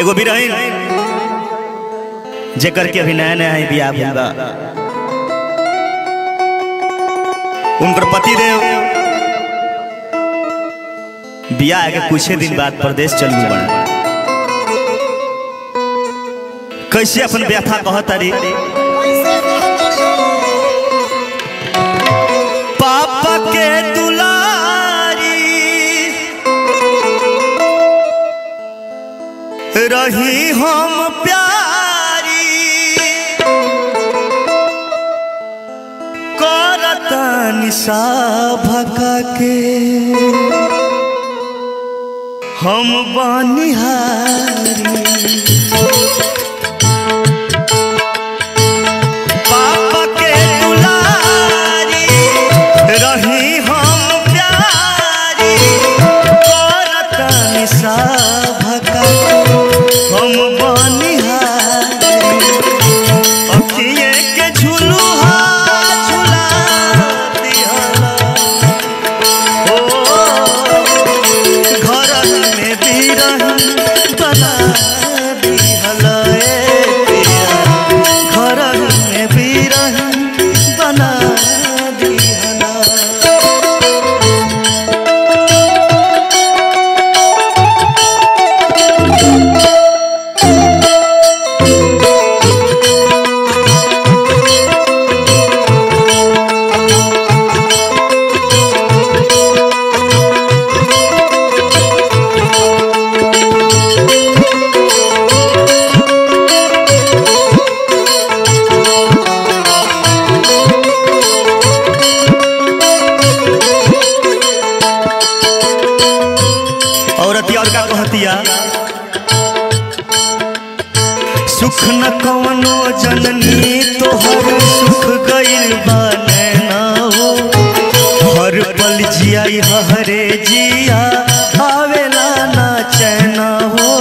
एगो भी रही जेकर के अभी नया नया है बियाह भूंगा उनकर पति देव बियाह के कुछ दिन बाद प्रदेश चलू बना कैसे अपन व्यथा कहतारी पापा के दुलारी रही हम प्यारी करता निशा भका के हम बनिहारी पापा के दुलारी रही हम प्यारी करता निशा भका हम बनिहारी अखिए के झुलुहा झुला दिहला ओ घर में बिरही बना दिहला पिया घर में बिरही बना दिहला सुख न कवनो जननी तोहर सुख गइल बा नैना हो हर पल जियाई हरे जिया आवेला ना चैना हो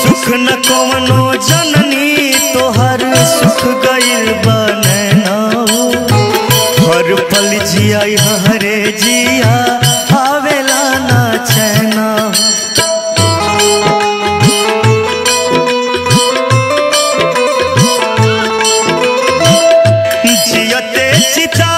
सुख न कवनो जननी तोहर सुख गइल बा नैना हो हर पल जियाई हरे जिया आवेला ना चैना जियते चिता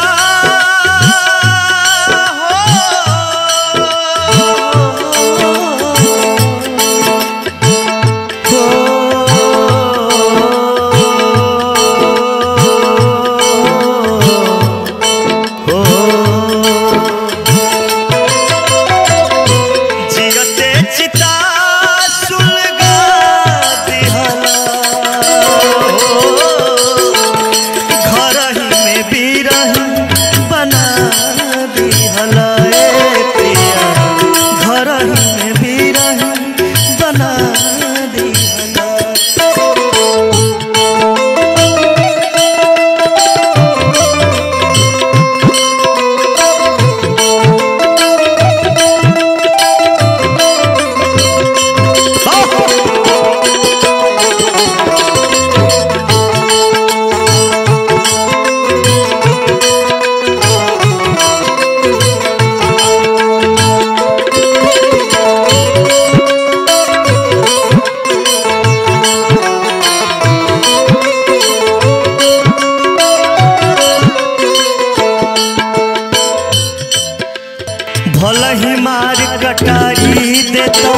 भल ही मार कटारी देता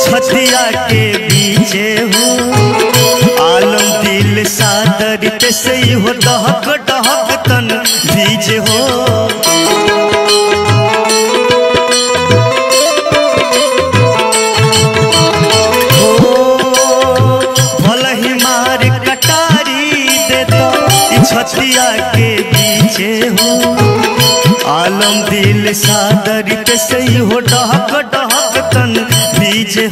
छतिया के बीचे हो आलम दिल सादर से हो डहक डहक तन भीजे हो भल ही मार कटारी देता छतिया के बीचे हो आलम दिल सादर सही हो डहक डहक तन बीजे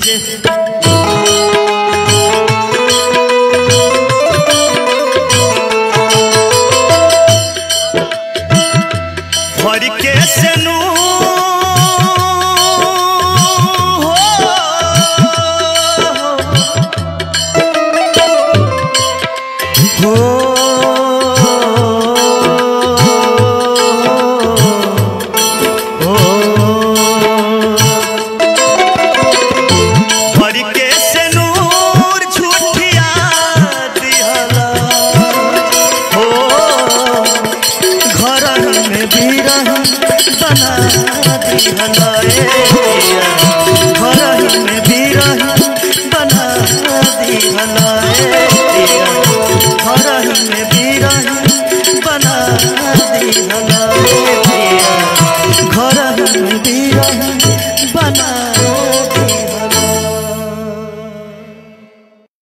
भर के सेनू हो दिहला